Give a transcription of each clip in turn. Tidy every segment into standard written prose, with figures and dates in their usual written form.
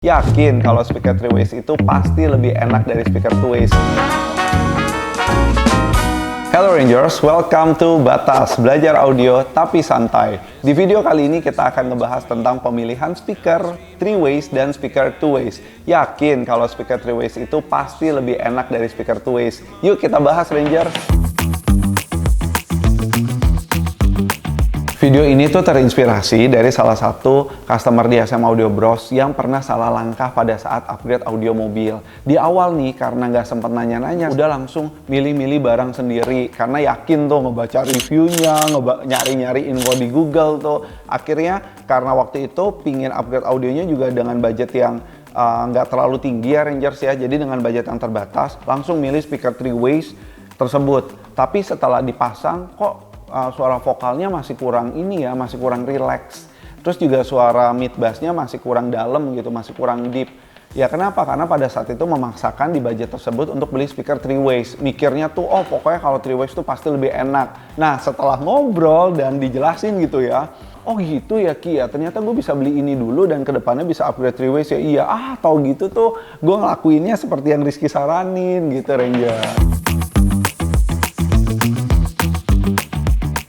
Yakin kalau speaker 3-ways itu pasti lebih enak dari speaker 2-ways. Hello Rangers, welcome to Batas, belajar audio tapi santai. Di video kali ini kita akan ngebahas tentang pemilihan speaker 3-ways dan speaker 2-ways. Yakin kalau speaker 3-ways itu pasti lebih enak dari speaker 2-ways. Yuk kita bahas Rangers. Video ini tuh terinspirasi dari salah satu customer di SM Audio Bros yang pernah salah langkah pada saat upgrade audio mobil. Di awal nih, karena nggak sempet nanya-nanya, udah langsung milih-milih barang sendiri. Karena yakin tuh ngebaca reviewnya, nyari-nyari info di Google tuh. Akhirnya karena waktu itu pingin upgrade audionya juga dengan budget yang nggak terlalu tinggi ya Rangers ya. Jadi dengan budget yang terbatas, langsung milih speaker 3-ways tersebut. Tapi setelah dipasang, kok suara vokalnya masih kurang masih kurang relax. Terus juga suara mid bassnya masih kurang dalam gitu, masih kurang deep. Ya kenapa? Karena pada saat itu memaksakan di budget tersebut untuk beli speaker 3-ways. Mikirnya tuh, oh pokoknya kalau 3-ways tuh pasti lebih enak. Nah setelah ngobrol dan dijelasin gitu ya, oh gitu ya Ki ya, ternyata gue bisa beli ini dulu dan kedepannya bisa upgrade 3-ways ya. Iya, tau gitu tuh gue ngelakuinnya seperti yang Rizky saranin gitu Ranger.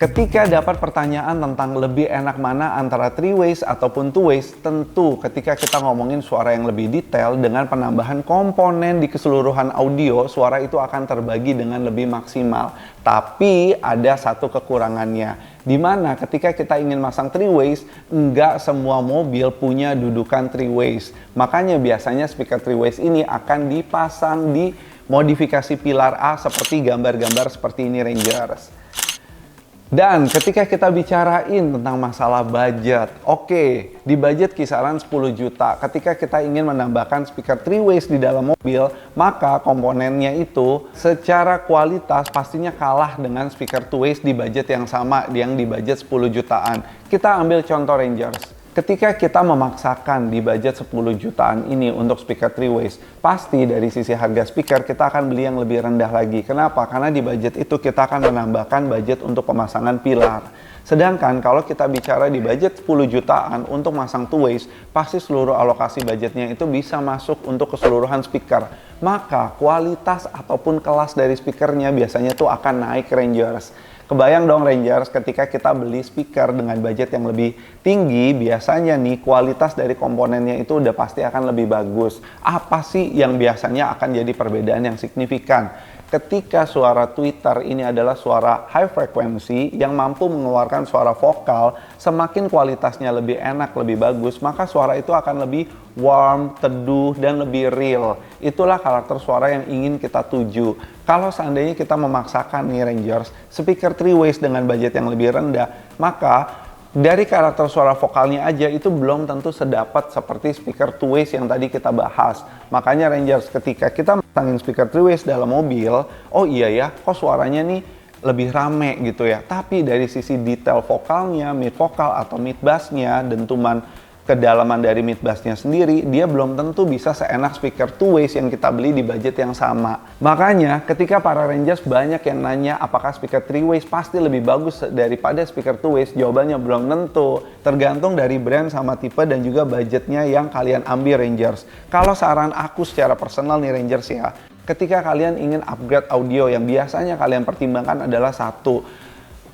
Ketika dapat pertanyaan tentang lebih enak mana antara 3-ways ataupun 2-ways, tentu ketika kita ngomongin suara yang lebih detail dengan penambahan komponen di keseluruhan audio, suara itu akan terbagi dengan lebih maksimal. Tapi ada satu kekurangannya, di mana ketika kita ingin masang 3-ways, nggak semua mobil punya dudukan 3-ways. Makanya biasanya speaker 3-ways ini akan dipasang di modifikasi pilar A seperti gambar-gambar seperti ini Rangers. Dan ketika kita bicarain tentang masalah budget, oke, di budget kisaran 10 juta, ketika kita ingin menambahkan speaker 3-ways di dalam mobil, maka komponennya itu secara kualitas pastinya kalah dengan speaker 2-ways di budget yang sama, yang di budget 10 jutaan. Kita ambil contoh Rangers. Ketika kita memaksakan di budget 10 jutaan ini untuk speaker 3-ways, pasti dari sisi harga speaker kita akan beli yang lebih rendah lagi. Kenapa? Karena di budget itu kita akan menambahkan budget untuk pemasangan pilar. Sedangkan kalau kita bicara di budget 10 jutaan untuk masang 2-ways, pasti seluruh alokasi budgetnya itu bisa masuk untuk keseluruhan speaker. Maka kualitas ataupun kelas dari speakernya biasanya tuh akan naik Rangers. Kebayang dong Rangers, ketika kita beli speaker dengan budget yang lebih tinggi, biasanya nih kualitas dari komponennya itu udah pasti akan lebih bagus. Apa sih yang biasanya akan jadi perbedaan yang signifikan? Ketika suara tweeter ini adalah suara high frequency yang mampu mengeluarkan suara vokal, semakin kualitasnya lebih enak, lebih bagus, maka suara itu akan lebih warm, teduh, dan lebih real. Itulah karakter suara yang ingin kita tuju. Kalau seandainya kita memaksakan nih Rangers, speaker 3-ways dengan budget yang lebih rendah, maka dari karakter suara vokalnya aja itu belum tentu sedapat seperti speaker 2-ways yang tadi kita bahas. Makanya Rangers, ketika kita pasangin speaker 3-ways dalam mobil, oh iya ya, kok suaranya nih lebih rame gitu ya. Tapi dari sisi detail vokalnya, mid vokal atau mid bassnya, dentuman kedalaman dari mid bassnya sendiri, dia belum tentu bisa seenak speaker 2-ways yang kita beli di budget yang sama. Makanya ketika para Rangers banyak yang nanya apakah speaker 3-ways pasti lebih bagus daripada speaker 2-ways, jawabannya belum tentu. Tergantung dari brand sama tipe dan juga budgetnya yang kalian ambil Rangers. Kalau saran aku secara personal nih Rangers ya, ketika kalian ingin upgrade audio, yang biasanya kalian pertimbangkan adalah satu,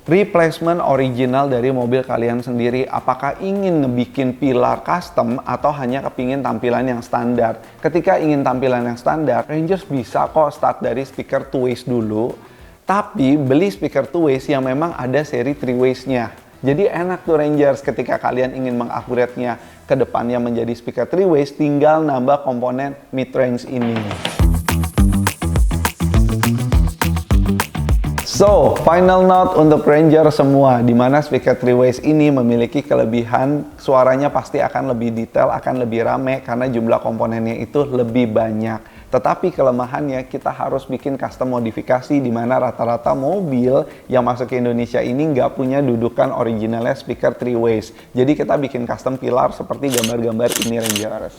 replacement original dari mobil kalian sendiri. Apakah ingin ngebikin pilar custom atau hanya kepingin tampilan yang standar? Ketika ingin tampilan yang standar, Rangers bisa kok start dari speaker 2-ways dulu, tapi beli speaker 2-ways yang memang ada seri 3-ways-nya. Jadi enak tuh Rangers, ketika kalian ingin mengupgrade-nya ke depannya menjadi speaker 3-ways, tinggal nambah komponen mid-range ini. So, final note untuk Ranger semua, di mana speaker 3-ways ini memiliki kelebihan suaranya pasti akan lebih detail, akan lebih rame karena jumlah komponennya itu lebih banyak. Tetapi kelemahannya kita harus bikin custom modifikasi di mana rata-rata mobil yang masuk ke Indonesia ini nggak punya dudukan originalnya speaker 3-ways. Jadi kita bikin custom pilar seperti gambar-gambar ini Rangers.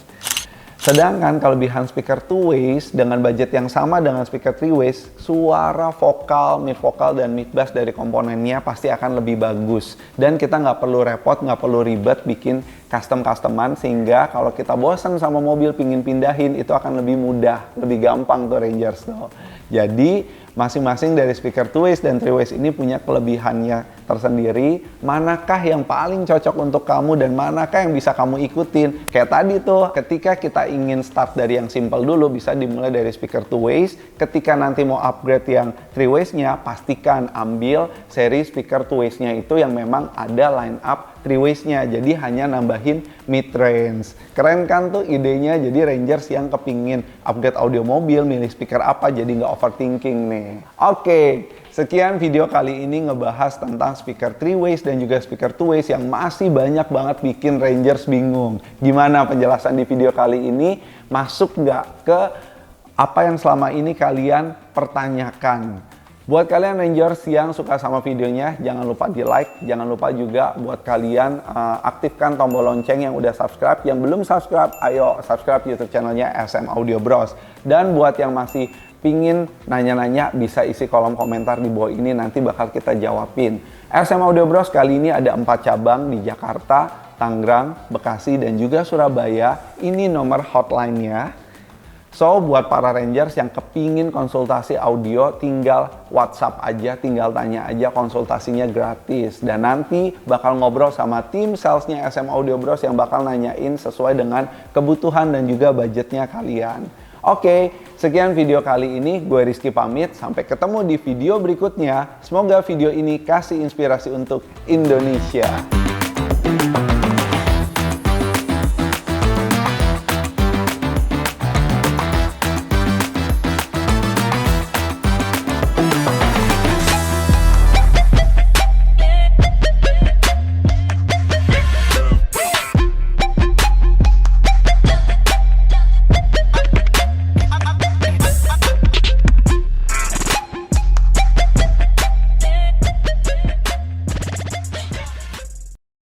Sedangkan kelebihan speaker 2-ways dengan budget yang sama dengan speaker 3-ways, suara vokal, mid vokal, dan mid bass dari komponennya pasti akan lebih bagus. Dan kita nggak perlu repot, nggak perlu ribet bikin custom-customan, sehingga kalau kita bosan sama mobil pingin pindahin itu akan lebih mudah, lebih gampang tuh Rangers tuh. Jadi masing-masing dari speaker 2-ways dan 3-ways ini punya kelebihannya tersendiri. Manakah yang paling cocok untuk kamu dan manakah yang bisa kamu ikutin? Kayak tadi tuh, ketika kita ingin start dari yang simple dulu, bisa dimulai dari speaker 2-ways. Ketika nanti mau upgrade yang 3-ways-nya, pastikan ambil seri speaker 2-ways-nya itu yang memang ada line up 3-ways-nya. Jadi hanya nambahin mid-range. Keren kan tuh idenya? Jadi Rangers yang kepingin upgrade audio mobil, milih speaker apa, jadi nggak overthinking nih. Oke, sekian video kali ini ngebahas tentang speaker 3-ways dan juga speaker 2-ways yang masih banyak banget bikin Rangers bingung. Gimana penjelasan di video kali ini? Masuk nggak ke apa yang selama ini kalian pertanyakan? Buat kalian Rangers yang suka sama videonya, jangan lupa di like, jangan lupa juga buat kalian aktifkan tombol lonceng yang udah subscribe. Yang belum subscribe, ayo subscribe YouTube channelnya SM Audio Bros. Dan buat yang masih pingin nanya-nanya, bisa isi kolom komentar di bawah ini, nanti bakal kita jawabin. SM Audio Bros kali ini ada 4 cabang di Jakarta, Tangerang, Bekasi, dan juga Surabaya. Ini nomor hotline-nya. So, buat para Rangers yang kepingin konsultasi audio, tinggal WhatsApp aja, tinggal tanya aja, konsultasinya gratis. Dan nanti bakal ngobrol sama tim salesnya SM Audio Bros yang bakal nanyain sesuai dengan kebutuhan dan juga budgetnya kalian. Oke, sekian video kali ini. Gue Rizky pamit, sampai ketemu di video berikutnya. Semoga video ini kasih inspirasi untuk Indonesia.